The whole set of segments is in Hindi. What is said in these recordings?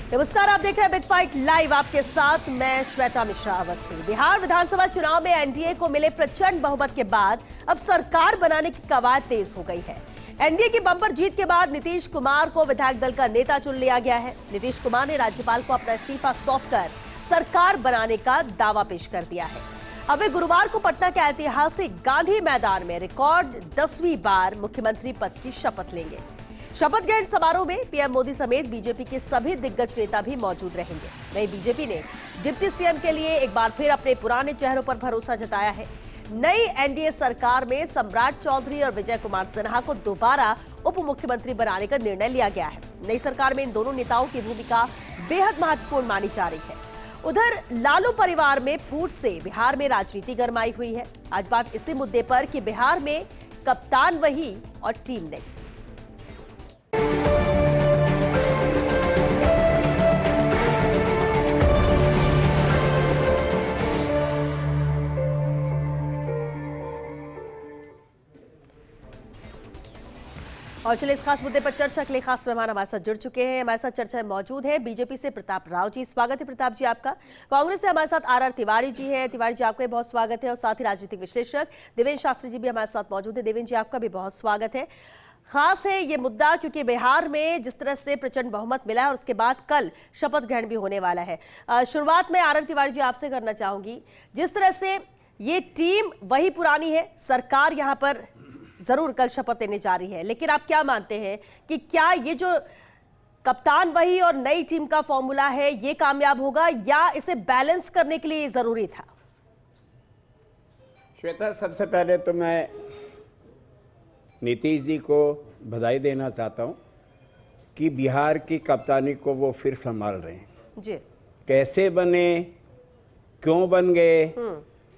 नमस्कार, आप देख रहे हैं बिग फाइट लाइव। आपके साथ मैं श्वेता मिश्रा अवस्थी। बिहार विधानसभा चुनाव में एनडीए को मिले प्रचंड बहुमत के बाद अब सरकार बनाने की कवायद तेज हो गई है। एनडीए की बंपर जीत के बाद नीतीश कुमार को विधायक दल का नेता चुन लिया गया है। नीतीश कुमार ने राज्यपाल को अपना इस्तीफा सौंपकर सरकार बनाने का दावा पेश कर दिया है। अब वे गुरुवार को पटना के ऐतिहासिक गांधी मैदान में रिकॉर्ड 10वीं बार मुख्यमंत्री पद की शपथ लेंगे। शपथ ग्रहण समारोह में पीएम मोदी समेत बीजेपी के सभी दिग्गज नेता भी मौजूद रहेंगे। वहीं बीजेपी ने डिप्टी सीएम के लिए एक बार फिर अपने पुराने चेहरों पर भरोसा जताया है। नई एनडीए सरकार में सम्राट चौधरी और विजय कुमार सिन्हा को दोबारा उप मुख्यमंत्री बनाने का निर्णय लिया गया है। नई सरकार में इन दोनों नेताओं की भूमिका बेहद महत्वपूर्ण मानी जा रही है। उधर लालू परिवार में फूट से बिहार में राजनीति गरमाई हुई है। आज बात इसी मुद्दे पर कि बिहार में कप्तान वही और टीम नहीं। और चलिए इस खास मुद्दे पर चर्चा के लिए खास मेहमान हमारे साथ जुड़ चुके हैं। हमारे साथ चर्चा में मौजूद है बीजेपी से प्रताप राव जी। स्वागत है प्रताप जी आपका। कांग्रेस से हमारे साथ आर तिवारी जी हैं। तिवारी जी आपका भी बहुत स्वागत है। और साथ ही राजनीतिक विश्लेषक देवेंद्र शास्त्री जी भी हमारे साथ मौजूद है। देवेंद्र जी आपका भी बहुत स्वागत है। खास है ये मुद्दा क्योंकि बिहार में जिस तरह से प्रचंड बहुमत मिला है और उसके बाद कल शपथ ग्रहण भी होने वाला है। शुरुआत में आर तिवारी जी आपसे करना चाहूंगी, जिस तरह से ये टीम वही पुरानी है, सरकार यहाँ पर जरूर कल शपथ लेने जा रही है, लेकिन आप क्या मानते हैं कि क्या ये जो कप्तान वही और नई टीम का फॉर्मूला है ये कामयाब होगा या इसे बैलेंस करने के लिए जरूरी था? श्वेता, सबसे पहले तो मैं नीतीश जी को बधाई देना चाहता हूं कि बिहार की कप्तानी को वो फिर संभाल रहे हैं जी। कैसे बने, क्यों बन गए,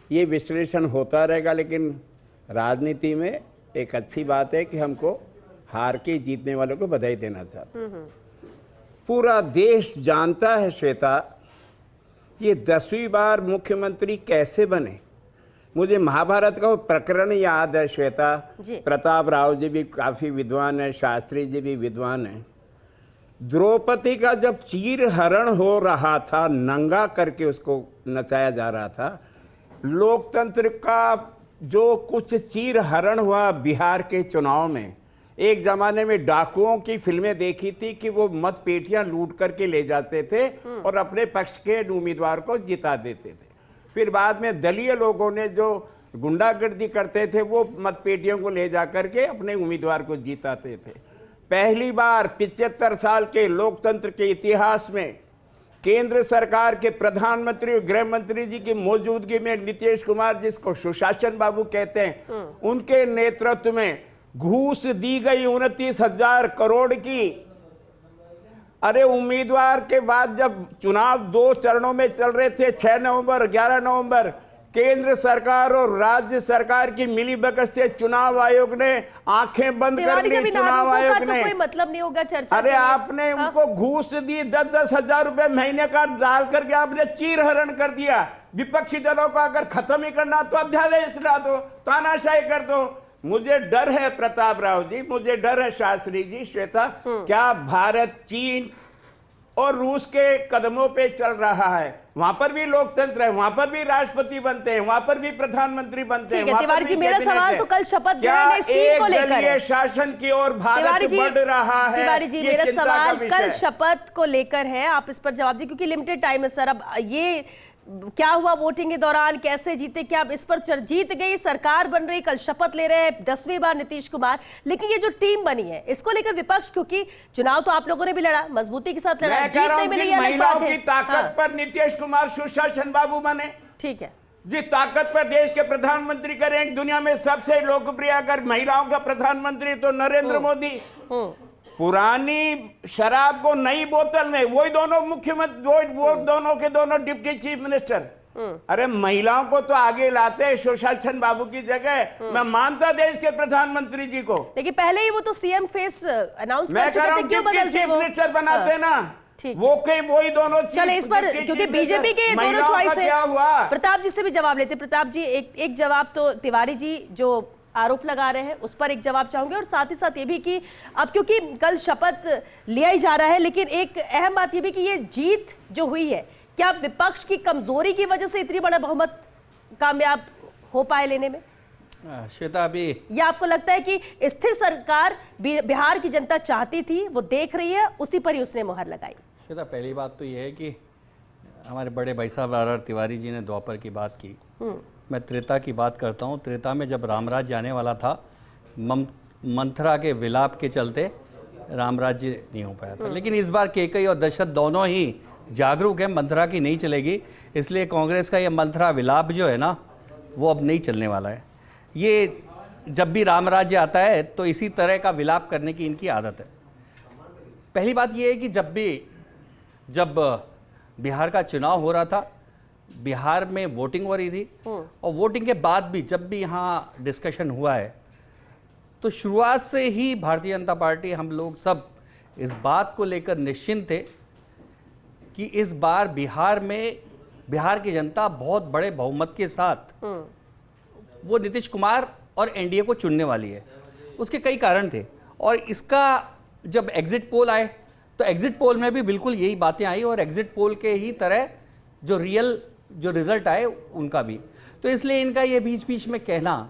ये विश्लेषण होता रहेगा, लेकिन राजनीति में एक अच्छी बात है कि हमको हार के जीतने वालों को बधाई देना चाहते हैं। पूरा देश जानता है श्वेता, ये 10वीं बार मुख्यमंत्री कैसे बने। मुझे महाभारत का वो प्रकरण याद है श्वेता। प्रताप राव जी भी काफी विद्वान है, शास्त्री जी भी विद्वान है। द्रौपदी का जब चीर हरण हो रहा था, नंगा करके उसको नचाया जा रहा था, लोकतंत्र का जो कुछ चीर हरण हुआ बिहार के चुनाव में। एक जमाने में डाकुओं की फिल्में देखी थी कि वो मत पेटियां लूट करके ले जाते थे और अपने पक्ष के उम्मीदवार को जिता देते थे। फिर बाद में दलीय लोगों ने जो गुंडागर्दी करते थे वो मत पेटियों को ले जा करके अपने उम्मीदवार को जिताते थे। पहली बार 75 साल के लोकतंत्र के इतिहास में केंद्र सरकार के प्रधानमंत्री और गृह मंत्री जी की मौजूदगी में नीतीश कुमार, जिसको सुशासन बाबू कहते हैं, उनके नेतृत्व में घूस दी गई 29,000 करोड़ की। अरे उम्मीदवार के बाद जब चुनाव 2 चरणों में चल रहे थे, 6 नवंबर 11 नवंबर, केंद्र सरकार और राज्य सरकार की मिलीभगत से चुनाव आयोग ने आंखें बंद कर ली। चुनाव आयोग ने कोई मतलब नहीं होगा चर्चा। अरे आपने उनको घूस दी, 10-10 हजार रुपए महीने का डाल करके आपने चीरहरण कर दिया। विपक्षी दलों को अगर खत्म ही करना तो अध्यादेश ला दो, तानाशाही कर दो। मुझे डर है प्रताप राव जी, मुझे डर है शास्त्री जी, श्वेता, क्या भारत चीन और रूस के कदमों पे चल रहा है? वहां पर भी लोकतंत्र है, वहां पर भी राष्ट्रपति बनते हैं, वहां पर भी प्रधानमंत्री बनते हैं। तिवारी जी, मेरा सवाल तो कल शपथ ग्रहण इस टीम को लेकर है। शासन की ओर भारत बढ़ रहा है। तिवारी जी, मेरा सवाल कल शपथ को लेकर है, आप इस पर जवाब दीजिए क्योंकि लिमिटेड टाइम है सर। अब ये क्या हुआ वोटिंग के दौरान, कैसे जीते, क्या अब इस पर जीत गई, सरकार बन रही, कल शपथ ले रहे हैं 10वीं बार नीतीश कुमार, लेकिन ये जो टीम बनी है इसको लेकर विपक्ष, क्योंकि चुनाव तो आप लोगों ने भी लड़ा, मजबूती के साथ लड़ा, जीत नहीं मिली, महिलाओं की ताकत पर नीतीश कुमार सुशासन बाबू बने। ठीक है, जिस ताकत पर देश के प्रधानमंत्री करें, दुनिया में सबसे लोकप्रिय अगर महिलाओं का प्रधानमंत्री तो नरेंद्र मोदी। पुरानी शराब को नई बोतल में, वही दोनों मुख्यमंत्री, वो दोनों के दोनों डिप्टी चीफ मिनिस्टर। अरे महिलाओं को तो आगे लाते हैं सुशासन बाबू की जगह। मैं मानता देश के प्रधानमंत्री जी को, लेकिन पहले ही वो तो सीएम फेस अनाउंस कर चुके थे, क्यों बदलते चीफ मिनिस्टर बनाते ना। वो कई वही दोनों चले इस पर, क्योंकि बीजेपी के दोनों चॉइस है। प्रताप जी से भी जवाब लेते। प्रताप जी, एक जवाब तो तिवारी जी जो आरोप लगा रहे हैं, उस पर एक जवाब चाहूंगे, और साथ ही साथ ये भी कि अब क्योंकि कल शपथ लिया ही जा रहा है, लेकिन एक अहम बात ये भी कि ये जीत जो हुई है, क्या विपक्ष की कमजोरी की वजह से इतनी बड़ा बहुमत कामयाब हो पाए लेने में? श्वेता, अभी या आपको लगता है कि स्थिर सरकार बिहार की जनता चाहती थी, वो देख रही है, उसी पर ही उसने मुहर लगाई? श्वेता, पहली बात तो ये है कि हमारे बड़े भाई साहब आर तिवारी जी ने द्वापर की बात की, मैं त्रेता की बात करता हूँ। त्रेता में जब रामराज जाने वाला था, मंथरा के विलाप के चलते रामराज्य नहीं हो पाया था, लेकिन इस बार केकई और दशरथ दोनों ही जागरूक है, मंथरा की नहीं चलेगी, इसलिए कांग्रेस का ये मंथरा विलाप जो है ना, वो अब नहीं चलने वाला है। ये जब भी राम राज्य आता है तो इसी तरह का विलाप करने की इनकी आदत है। पहली बात ये है कि जब बिहार का चुनाव हो रहा था, बिहार में वोटिंग हो रही थी, और वोटिंग के बाद भी जब भी यहाँ डिस्कशन हुआ है, तो शुरुआत से ही भारतीय जनता पार्टी, हम लोग सब इस बात को लेकर निश्चिंत थे कि इस बार बिहार की जनता बहुत बड़े बहुमत के साथ वो नीतीश कुमार और एनडीए को चुनने वाली है। उसके कई कारण थे, और इसका जब एग्जिट पोल आए तो एग्जिट पोल में भी बिल्कुल यही बातें आई, और एग्जिट पोल के ही तरह जो रिजल्ट आए उनका भी। तो इसलिए इनका ये बीच बीच में कहना,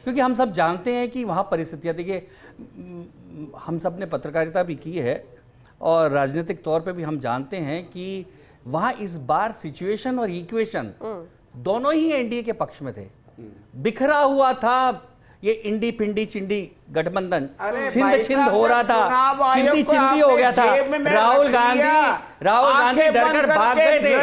क्योंकि हम सब जानते हैं कि वहाँ परिस्थितियाँ, देखिए हम सब ने पत्रकारिता भी की है और राजनीतिक तौर पे भी हम जानते हैं कि वहाँ इस बार सिचुएशन और इक्वेशन दोनों ही एनडीए के पक्ष में थे। बिखरा हुआ था ये इंडी पिंडी चिंडी गठबंधन, छिंद हो रहा था, चिंदी हो गया था। राहुल गांधी डरकर भाग गए थे।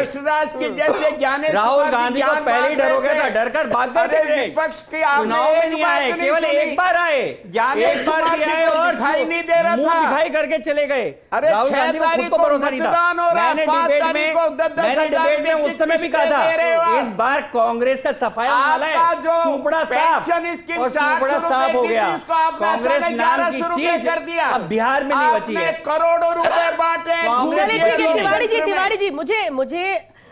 राहुल गांधी को पहले ही डर हो गया था, डरकर भाग गए थे। चुनाव में नहीं आए, केवल एक बार आए, एक बार भी आए और मुंह दिखाई करके चले गए। राहुल गांधी को खुद को भरोसा नहीं था। मैंने डिबेट में उस समय भी कहा था, इस बार कांग्रेस का सफाया वाला है, सुपड़ा साफ, और सुपड़ा साफ हो गया। कांग्रेस नाम की चीज अब बिहार में नहीं बची है। करोड़ों रुपए बांटे। तिवारी जी, मुझे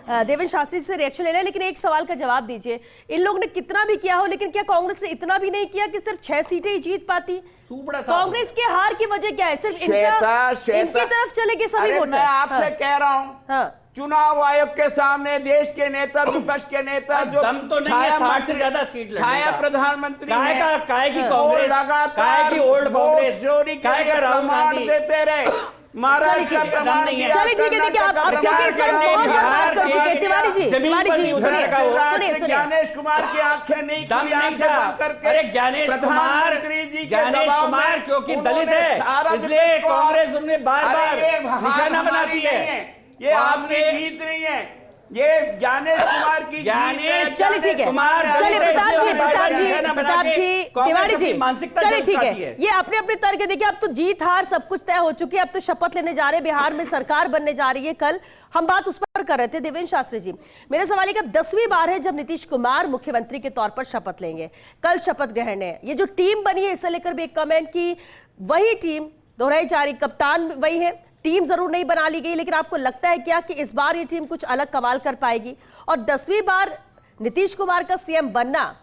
देवेंद्र शास्त्री से रिएक्शन लेना है, लेकिन एक सवाल का जवाब दीजिए। इन लोगों ने कितना भी किया हो, लेकिन क्या कांग्रेस ने इतना भी नहीं किया कि सिर्फ 6 सीटें ही जीत पाती? कांग्रेस के हार की वजह क्या है? सिर्फ इनकी तरफ चले गए सभी वोटर। मैं आपसे कह रहा हूं, चुनाव आयोग के सामने देश के नेता, विपक्ष के नेता, जो दम तो नहीं है 60 से ज्यादा सीट लड़ने का। छाया प्रधानमंत्री काहे की कांग्रेस, काहे की ओल्ड कांग्रेस, काहे का राहुल गांधी देते रहे। महाराज का प्रमाण नहीं है। चलिए ठीक है, देखिए आप क्योंकि इस पर बहुत बात कर चुके हैं। तिवारी जी सुनिए, ज्ञानेश कुमार की आंखें नहीं दम नहीं था। अरे ज्ञानेश कुमार क्योंकि दलित है, इसलिए कांग्रेस उन्हें बार बार निशाना बनाती है। ये आपकी जीत नहीं है, ये ज्ञानेश कुमार की चलिए ठीक है, चलिए प्रताप जी, तिवारी जी, चलिए ठीक है, ये अपने अपने तर्क देखिए। अब तो जीत हार सब कुछ तय हो चुकी है, अब तो शपथ लेने जा रहे हैं, बिहार में सरकार बनने जा रही है। कल हम बात उस पर कर रहे थे। देवेंद्र शास्त्री जी, मेरा सवाल है कि अब 10वीं बार है जब नीतीश कुमार मुख्यमंत्री के तौर पर शपथ लेंगे। कल शपथ ग्रहण है, ये जो टीम बनी है, इससे लेकर भी एक कमेंट की वही टीम दोहराई जा रही, कप्तान वही है, टीम जरूर नहीं बना ली गई, लेकिन आपको लगता है क्या कि इस बार ये टीम कुछ अलग कमाल कर पाएगी? और 10वीं बार नीतीश कुमार का सीएम बनना,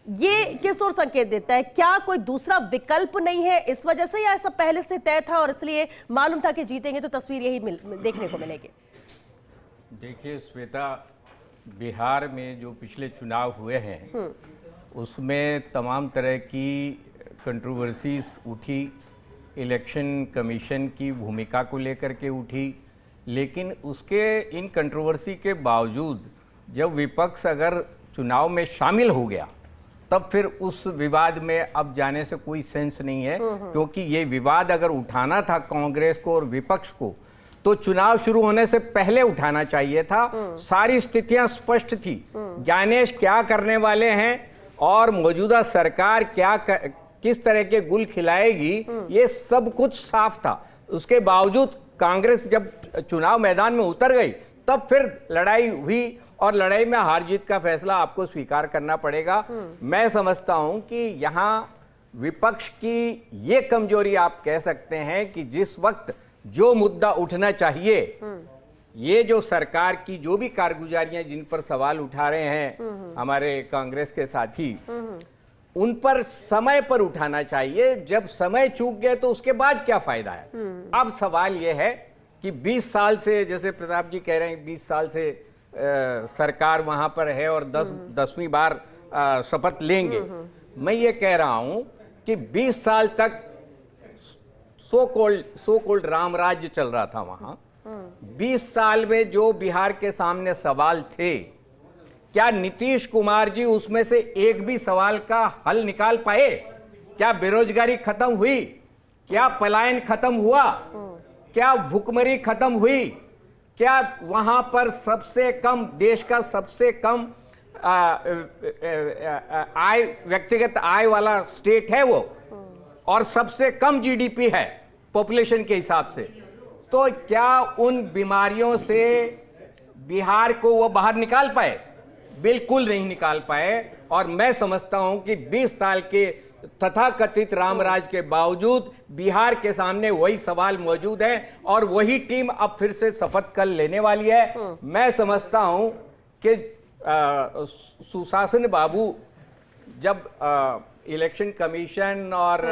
ये किस ओर संकेत देता है? क्या कोई दूसरा विकल्प नहीं है इस वजह से, या सब पहले से तय था और इसलिए मालूम था कि जीतेंगे तो तस्वीर यही देखने को मिलेगी? देखिए श्वेता, बिहार में जो पिछले चुनाव हुए हैं उसमें तमाम तरह की कंट्रोवर्सीज उठी, इलेक्शन कमीशन की भूमिका को लेकर के उठी, लेकिन उसके इन कंट्रोवर्सी के बावजूद जब विपक्ष अगर चुनाव में शामिल हो गया, तब फिर उस विवाद में अब जाने से कोई सेंस नहीं है, क्योंकि ये विवाद अगर उठाना था कांग्रेस को और विपक्ष को तो चुनाव शुरू होने से पहले उठाना चाहिए था। सारी स्थितियां स्पष्ट थी, ज्ञानेश क्या करने वाले हैं और मौजूदा सरकार किस तरह के गुल खिलाएगी, ये सब कुछ साफ था। उसके बावजूद कांग्रेस जब चुनाव मैदान में उतर गई, तब फिर लड़ाई हुई, और लड़ाई में हार जीत का फैसला आपको स्वीकार करना पड़ेगा। मैं समझता हूं कि यहां विपक्ष की ये कमजोरी आप कह सकते हैं कि जिस वक्त जो मुद्दा उठना चाहिए, ये जो सरकार की जो भी कारगुजारियां जिन पर सवाल उठा रहे हैं हमारे कांग्रेस के साथी, उन पर समय पर उठाना चाहिए। जब समय चूक गए तो उसके बाद क्या फायदा है। अब सवाल यह है कि 20 साल से, जैसे प्रताप जी कह रहे हैं, 20 साल से सरकार वहां पर है और 10वीं बार शपथ लेंगे। मैं ये कह रहा हूं कि 20 साल तक सो कॉल्ड राम राज्य चल रहा था वहां। 20 साल में जो बिहार के सामने सवाल थे, क्या नीतीश कुमार जी उसमें से एक भी सवाल का हल निकाल पाए? क्या बेरोजगारी खत्म हुई? क्या पलायन खत्म हुआ? क्या भुखमरी खत्म हुई? क्या वहां पर सबसे कम, देश का सबसे कम आय, व्यक्तिगत आय वाला स्टेट है वो, और सबसे कम जीडीपी है पॉपुलेशन के हिसाब से? तो क्या उन बीमारियों से बिहार को वो बाहर निकाल पाए? बिल्कुल नहीं निकाल पाए। और मैं समझता हूं कि 20 साल के तथाकथित रामराज के बावजूद बिहार के सामने वही सवाल मौजूद है और वही टीम अब फिर से शपथ कल लेने वाली है। मैं समझता हूं कि सुशासन बाबू जब इलेक्शन कमीशन और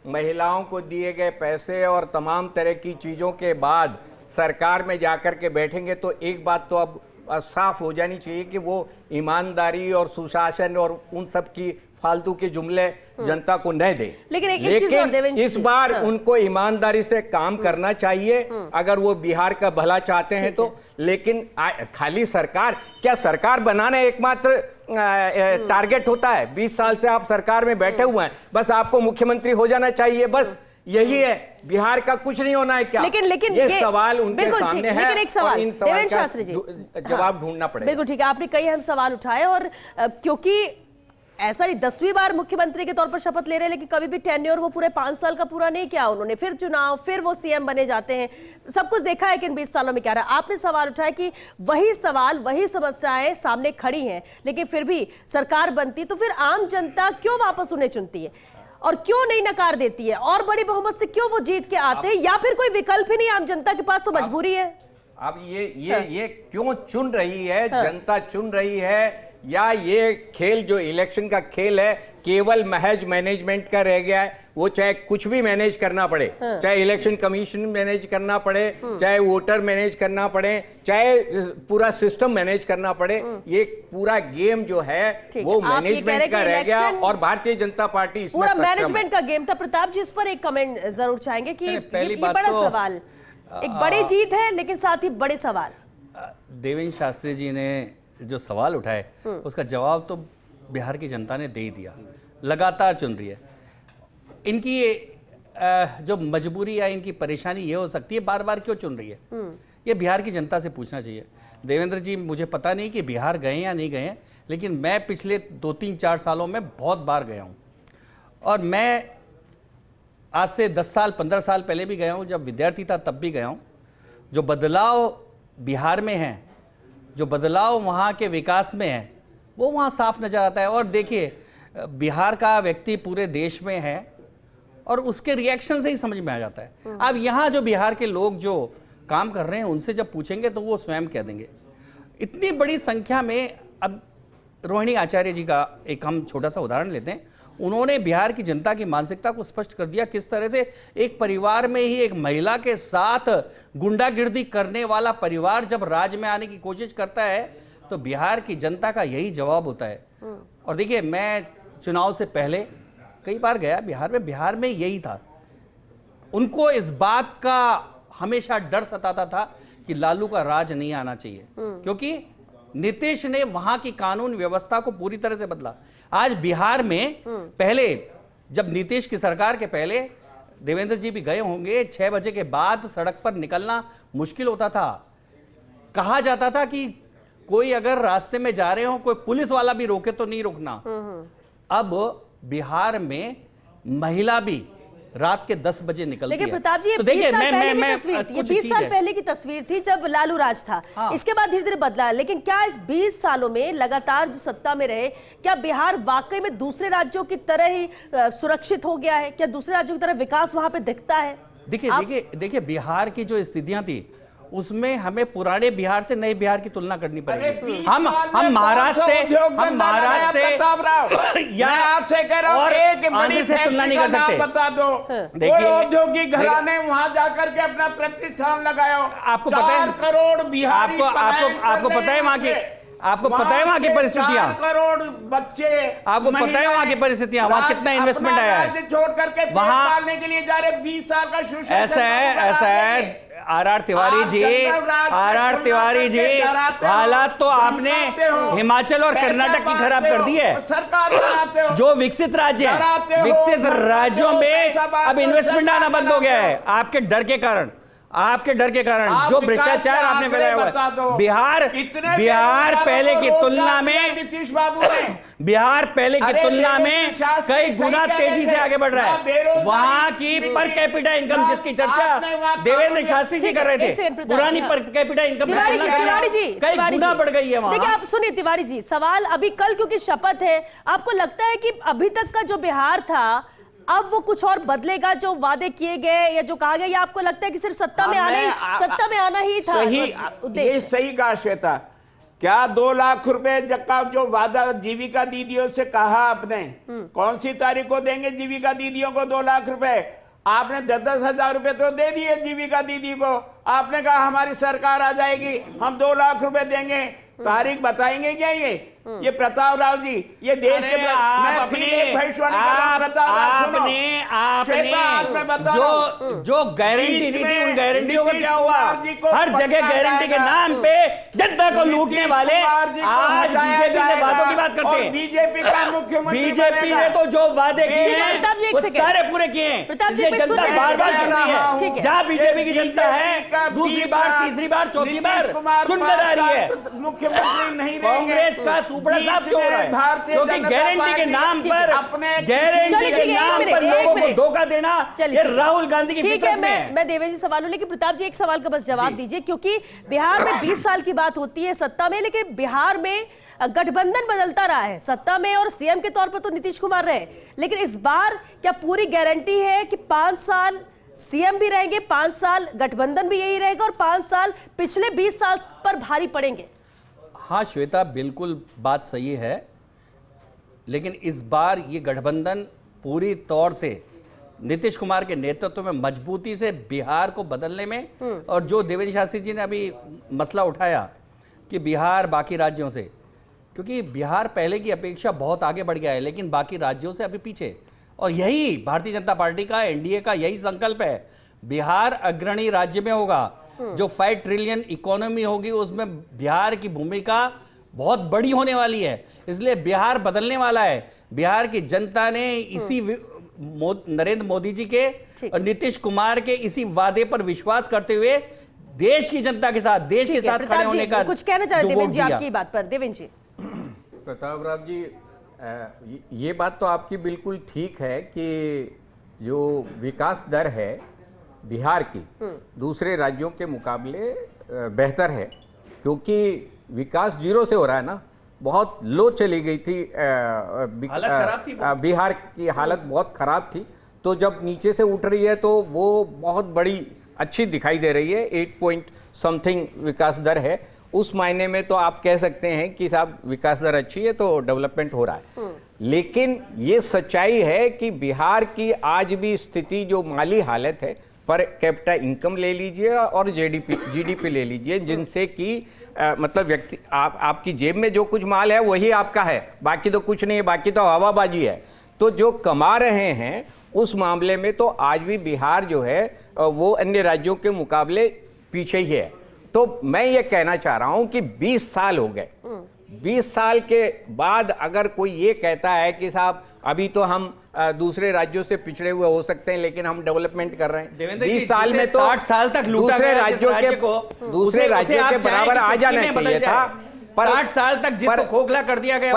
महिलाओं को दिए गए पैसे और तमाम तरह की चीजों के बाद सरकार में जाकर के बैठेंगे तो एक बात तो अब साफ हो जानी चाहिए कि वो ईमानदारी और सुशासन और उन सब की फालतू के जुमले जनता को न दे। लेकिन इस बार उनको ईमानदारी से काम करना चाहिए अगर वो बिहार का भला चाहते हैं तो। लेकिन खाली सरकार, क्या सरकार बनाना एकमात्र टारगेट होता है? 20 साल से आप सरकार में बैठे हुए हैं, बस आपको मुख्यमंत्री हो जाना चाहिए, बस यही है। बिहार का कुछ नहीं होना है क्या? लेकिन ये सवाल उनके सामने है। लेकिन एक सवाल देवेंद्र शास्त्री जी, जवाब ढूंढना पड़ेगा। बिल्कुल ठीक है, आपने कई अहम सवाल उठाए और क्योंकि ऐसा नहीं 10वीं बार मुख्यमंत्री के तौर पर शपथ ले रहे हैं, लेकिन कभी भी टेन्योर वो पूरे 5 साल का पूरा नहीं किया उन्होंने, फिर चुनाव, फिर वो सीएम बने जाते हैं, सब कुछ देखा है कि इन 20 सालों में क्या रहा। आपने सवाल उठाया कि वही सवाल, वही समस्याएं सामने खड़ी हैं, लेकिन फिर भी सरकार बनती तो फिर आम जनता क्यों वापस उन्हें चुनती है और क्यों नहीं नकार देती है, और बड़ी बहुमत से क्यों वो जीत के आते हैं, या फिर कोई विकल्प ही नहीं आम जनता के पास, तो मजबूरी है। अब ये क्यों चुन रही है जनता? चुन रही है या ये खेल जो इलेक्शन का खेल है केवल महज मैनेजमेंट का रह गया है? वो चाहे कुछ भी मैनेज करना पड़े, चाहे इलेक्शन कमीशन मैनेज करना पड़े, चाहे वोटर मैनेज करना पड़े, चाहे पूरा सिस्टम मैनेज करना पड़े, ये पूरा गेम जो है वो मैनेजमेंट का रह गया और भारतीय जनता पार्टी पूरा मैनेजमेंट का गेम था। प्रताप जी, इस पर एक कमेंट जरूर चाहेंगे कि ये बड़ा सवाल, एक बड़ी जीत है लेकिन साथ ही बड़े सवाल। देवेंद्र शास्त्री जी ने जो सवाल उठाए उसका जवाब तो बिहार की जनता ने दे ही दिया। लगातार चुन रही है। इनकी जो मजबूरी या इनकी परेशानी ये हो सकती है बार बार क्यों चुन रही है, ये बिहार की जनता से पूछना चाहिए। देवेंद्र जी, मुझे पता नहीं कि बिहार गए या नहीं गए, लेकिन मैं पिछले 2-3-4 सालों में बहुत बार गया हूँ और मैं आज से 10 साल 15 साल पहले भी गया हूँ, जब विद्यार्थी था तब भी गया हूँ। जो बदलाव बिहार में है, जो बदलाव वहाँ के विकास में है, वो वहाँ साफ नज़र आता है। और देखिए, बिहार का व्यक्ति पूरे देश में है और उसके रिएक्शन से ही समझ में आ जाता है। अब यहाँ जो बिहार के लोग जो काम कर रहे हैं उनसे जब पूछेंगे तो वो स्वयं कह देंगे। इतनी बड़ी संख्या में, अब रोहिणी आचार्य जी का एक हम छोटा सा उदाहरण लेते हैं। उन्होंने बिहार की जनता की मानसिकता को स्पष्ट कर दिया, किस तरह से एक परिवार में ही एक महिला के साथ गुंडागिर्दी करने वाला परिवार जब राज में आने की कोशिश करता है तो बिहार की जनता का यही जवाब होता है। और देखिए, मैं चुनाव से पहले कई बार गया बिहार में यही था। उनको इस बात का हमेशा डर सताता था कि लालू का राज नहीं आना चाहिए, क्योंकि नीतीश ने वहां की कानून व्यवस्था को पूरी तरह से बदला। आज बिहार में पहले, जब नीतीश की सरकार के पहले, देवेंद्र जी भी गए होंगे, 6 बजे के बाद सड़क पर निकलना मुश्किल होता था। कहा जाता था कि कोई अगर रास्ते में जा रहे हो, कोई पुलिस वाला भी रोके तो नहीं रुकना। अब बिहार में महिला भी रात के 10 बजे निकलती है। लेकिन प्रताप जी, ये 20 साल पहले की तस्वीर थी जब लालू राज था। हाँ। इसके बाद धीरे धीरे बदला। लेकिन क्या इस 20 सालों में लगातार जो सत्ता में रहे, क्या बिहार वाकई में दूसरे राज्यों की तरह ही सुरक्षित हो गया है? क्या दूसरे राज्यों की तरह विकास वहां पे दिखता है? देखिए, बिहार की जो स्थितियां थी उसमें हमें पुराने बिहार से नए बिहार की तुलना करनी पड़ेगी। 20 हम साल में महाराष्ट्र 500 उद्योग से धंधा लगाया प्रताप राव। या मैं आपसे कह रहा हूं, और एक बड़ी आंध्र से तुलना नहीं कर फैक्ट्री का सकते। नाम बता दो, देखिए, कोई औद्योगिक घराने वहां जाकर के अपना प्रतिष्ठान लगाओ। आपको पता है 4 करोड़ बिहारी आपको पता है वहां की, आपको पता है वहां की परिस्थितियां, 4 करोड़ बच्चे, आपको पता है वहां की परिस्थितियां, वहां कितना इन्वेस्टमेंट आया है, छोड़ करके वहां पालने के लिए जा रहे 20 साल का शोषण। ऐसा है आर तिवारी जी, हालात तो आपने हिमाचल और कर्नाटक की खराब कर दी है। सरकार जो विकसित राज्य है, विकसित राज्यों में अब इन्वेस्टमेंट आना बंद हो गया है आपके डर के कारण, जो भ्रष्टाचार आपने फैलाया हुआ है। बिहार पहले की तुलना में, नीतीश बाबू ने बिहार पहले की तुलना में कई गुना तेजी से आगे बढ़ रहा है। वहां की पर कैपिटा इनकम जिसकी चर्चा देवेंद्र शास्त्री जी कर रहे थे, पुरानी पर कैपिटा इनकम की तुलना करना कई गुना बढ़ गई है वहां। देखिए, आप सुनिए तिवारी जी, सवाल अभी कल क्योंकि शपथ है, आपको लगता है कि अभी तक का जो बिहार था अब वो कुछ और बदलेगा, जो वादे किए गए या जो कहा गया, या आपको लगता है कि सिर्फ सत्ता में आना ही था सही? ये सही कहा श्वेता, क्या 2 लाख रुपए का जो वादा जीविका दीदियों से कहा आपने, कौन सी तारीख को देंगे जीविका दीदियों को 2 लाख रुपए? आपने 10-10 हजार रुपए तो दे दिए जीविका दीदी को। आपने कहा हमारी सरकार आ जाएगी, हम 2 लाख रुपए देंगे। तारीख बताएंगे क्या ये प्रताप राव जी? ये देश के जो गारंटी दी थी, उन गारंटियों का क्या हुआ? हर जगह गारंटी के नाम पे जनता को लूटने वाले आज बीजेपी से वादों की बात करते हैं। बीजेपी का मुख्यमंत्री, बीजेपी ने तो जो वादे किए हैं वो सारे पूरे किए हैं, इसलिए जनता बार बार चुन रही है। जहां बीजेपी की जनता है, दूसरी बार, तीसरी बार, चौथी बार चुनकर आ रही है। मुख्यमंत्री नहीं, कांग्रेस का सुपड़ा साफ क्यों हो रहा है? क्योंकि गारंटी के नाम पर, गारंटी के नाम पर लोगों को धोखा देना, ये राहुल गांधी की फितरत में है। मैं देवेश जी सवाल, लेकिन प्रताप जी एक सवाल का बस जवाब दीजिए, क्योंकि बिहार में 20 साल की बात होती है सत्ता में, लेकिन बिहार में गठबंधन बदलता रहा है। सत्ता में और सीएम के तौर पर तो नीतीश कुमार रहे, लेकिन इस बार क्या पूरी गारंटी है कि 5 साल सीएम भी रहेंगे, 5 साल गठबंधन भी यही रहेगा और 5 साल पिछले 20 साल पर भारी पड़ेंगे? हाँ श्वेता, बिल्कुल बात सही है, लेकिन इस बार ये गठबंधन पूरी तौर से नीतीश कुमार के नेतृत्व में मजबूती से बिहार को बदलने में, और जो देवेंद्र शास्त्री जी ने अभी मसला उठाया कि बिहार बाकी राज्यों से, क्योंकि बिहार पहले की अपेक्षा बहुत आगे बढ़ गया है लेकिन बाकी राज्यों से अभी पीछे, और यही भारतीय जनता पार्टी का, एनडीए का यही संकल्प है। बिहार अग्रणी राज्य में होगा, जो 5 ट्रिलियन इकोनॉमी होगी उसमें बिहार की भूमिका बहुत बड़ी होने वाली है, इसलिए बिहार बदलने वाला है। बिहार की जनता ने इसी नरेंद्र मोदी जी के और नीतीश कुमार के इसी वादे पर विश्वास करते हुए देश की जनता के साथ, देश के साथ खड़े होने का कुछ कहना चाहते हैं देवेंद्र जी आपकी बात पर? देवेंद्र जी। प्रताप राव जी, ये बात तो आपकी बिल्कुल ठीक है कि जो विकास दर है बिहार की दूसरे राज्यों के मुकाबले बेहतर है, क्योंकि विकास 0 से हो रहा है ना। बहुत लो चली गई थी, हालत खराब थी, बिहार की हालत बहुत खराब थी, तो जब नीचे से उठ रही है तो वो बहुत बड़ी अच्छी दिखाई दे रही है। 8 पॉइंट समथिंग विकास दर है, उस मायने में तो आप कह सकते हैं कि साहब विकास दर अच्छी है तो डेवलपमेंट हो रहा है। लेकिन ये सच्चाई है कि बिहार की आज भी स्थिति, जो माली हालत है, पर कैपिटा इनकम ले लीजिए और जीडीपी ले लीजिए, जिनसे कि मतलब व्यक्ति आपकी जेब में जो कुछ माल है वही आपका है, बाकी तो कुछ नहीं है, बाकी तो हवाबाजी है। तो जो कमा रहे हैं उस मामले में तो आज भी बिहार जो है वो अन्य राज्यों के मुकाबले पीछे ही है। तो मैं ये कहना चाह रहा हूं कि 20 साल हो गए, 20 साल के बाद अगर कोई ये कहता है कि साहब अभी तो हम दूसरे राज्यों से पिछड़े हुए हो सकते हैं लेकिन हम डेवलपमेंट कर रहे हैं, 20 साल में तो 60 साल तक लूटा दूसरे गया राज्यों के दूसरे राज्यों के बराबर आ जाना चाहिए था। पर 60 साल तक जिसको खोखला कर दिया गया,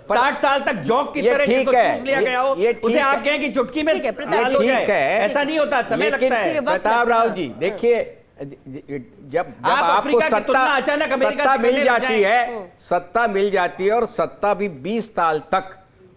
60 साल तक जौक की तरह जिसको चूस लिया गया हो, उसे आप कहें कि चुटकी में लाल हो जाए, ऐसा नहीं होता, समय लगता है। प्रताप राव जी देखिए, जब आपको सत्ता मिल जाती है और सत्ता भी 20 साल तक,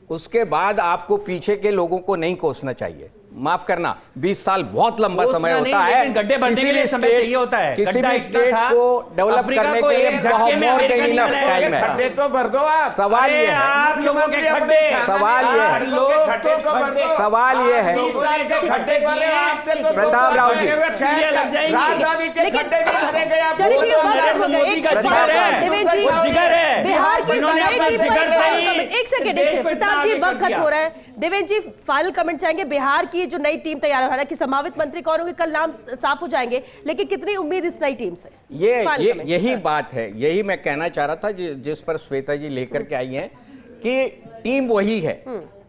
उसके बाद आपको पीछे के लोगों को नहीं कोसना चाहिए। माफ करना 20 साल बहुत लंबा वो समय उतना होता नहीं, है। लेकिन गड्ढे भरने किसी के लिए भी समय स्टेट- चाहिए होता है। किसी गड्ढा भी इतना स्टेट था, को डेवलप अफ्रीका करने को के लिए एक झटके में बहुत अमेरिका more नहीं than बनाया enough गया time है। था। खड्डे तो भर दो आप। सवाल ये अरे है, आप लोगों के मुख्यमंत्री खड्डे, अपने सवाल ये है, आप लोग खड्डे तो तो भर खड्डे, दो। सवाल ये है, दूसरे के खड्डे किए आपसे तो प्रताप राव जी, पीढ़ियां लग जाएंगी। राजधानी के लेकिन- खड्डे नहीं भरे गए आप। चलिए वो ठीक तो है, बात नरेंद्र हो गई। मोदी का एक जिगर है, देवेंद्र जी, वो जिगर है। बिहार की इन्होंने नई अपना टीम जिगर पर- से ही एक सेकंड देश को इतना प्रताप जी, आगे कर वक्त खत्म दिया। हो रहा है। देवेंद्र जी फाइनल कमेंट चाहेंगे, बिहार की जो नई टीम तैयार हो रहा है कि संभावित मंत्री कौन होंगे, कल नाम साफ हो जाएंगे, लेकिन कितनी उम्मीद इस नई टीम से? Final comment, यही हाँ। बात है, यही मैं कहना चाह रहा था जिस पर श्वेता जी लेकर के आई हैं कि टीम वही है।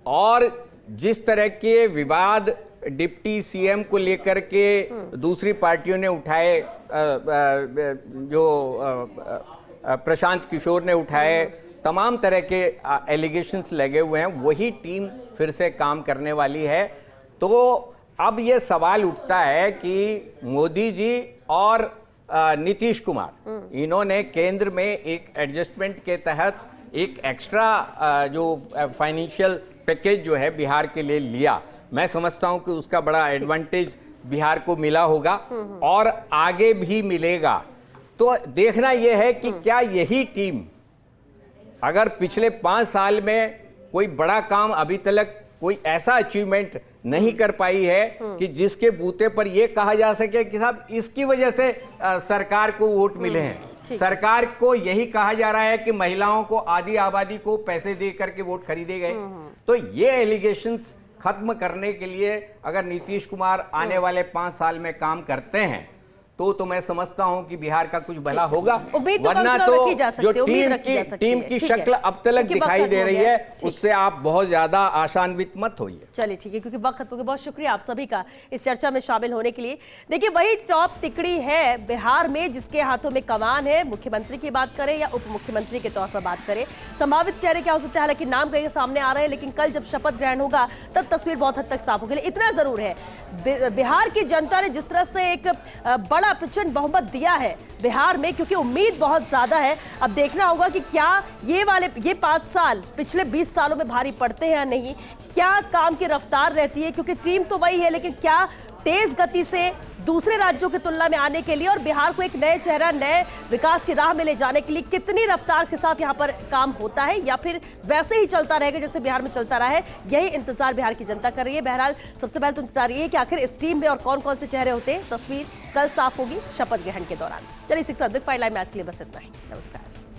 और जिस तरह के विवाद डिप्टी सीएम को लेकर के दूसरी पार्टियों ने उठाए, जो प्रशांत किशोर ने उठाए, तमाम तरह के एलिगेशंस लगे हुए हैं, वही टीम फिर से काम करने वाली है। तो अब ये सवाल उठता है कि मोदी जी और नीतीश कुमार, इन्होंने केंद्र में एक एडजस्टमेंट के तहत एक एक्स्ट्रा जो फाइनेंशियल पैकेज जो है बिहार के लिए लिया। मैं समझता हूं कि उसका बड़ा एडवांटेज बिहार को मिला होगा और आगे भी मिलेगा। तो देखना यह है कि क्या यही टीम, अगर पिछले 5 साल में कोई बड़ा काम अभी तक कोई ऐसा अचीवमेंट नहीं कर पाई है कि जिसके बूते पर यह कहा जा सके कि साहब इसकी वजह से सरकार को वोट मिले हैं। सरकार को यही कहा जा रहा है कि महिलाओं को, आधी आबादी को पैसे दे करके वोट खरीदे गए। तो ये एलिगेशंस खत्म करने के लिए अगर नीतीश कुमार आने वाले 5 साल में काम करते हैं तो मैं समझता हूं कि बिहार का कुछ भला होगा। उम्मीद तो कम वरना से कम तो रखी जा सकती है, जो उम्मीद रखी जा सकती टीम है। की ठीक है। शक्ल अब तक क्योंकि दिखाई वक्त दे हो रही गया। है, ठीक। उससे आप बहुत ज्यादा आशान्वित मत होइए। चलिए ठीक है, क्योंकि वक्त खत्म हो गया। बहुत शुक्रिया आप सभी का इस चर्चा में शामिल होने के लिए। देखिए, वही टॉप तिकड़ी है बिहार में जिसके हाथों में कमान है। मुख्यमंत्री की बात करें या उप मुख्यमंत्री के तौर पर बात करें, संभावित चेहरे क्या हो सकते हैं, हालांकि नाम कहीं सामने आ रहे हैं, लेकिन कल जब शपथ ग्रहण होगा तब तस्वीर बहुत हद तक साफ होगी। इतना जरूर है, बिहार की जनता ने जिस तरह से एक बड़ा प्रचंड बहुमत दिया है बिहार में, क्योंकि उम्मीद बहुत ज्यादा है। अब देखना होगा कि क्या ये 5 साल पिछले 20 सालों में भारी पड़ते हैं या नहीं, क्या काम की रफ्तार रहती है, क्योंकि टीम तो वही है, लेकिन क्या तेज गति से दूसरे राज्यों की तुलना में आने के लिए और बिहार को एक नए चेहरा, नए विकास की राह में ले जाने के लिए कितनी रफ्तार के साथ यहाँ पर काम होता है, या फिर वैसे ही चलता रहेगा जैसे बिहार में चलता रहा है। यही इंतजार बिहार की जनता कर रही है। बहरहाल सबसे पहले तो इंतजार ये है कि आखिर इस टीम में और कौन कौन से चेहरे होते हैं, तस्वीर कल साफ होगी शपथ ग्रहण के दौरान। चलिए 6 बिग फाइव लाइव मैच के लिए बस इतना ही। नमस्कार।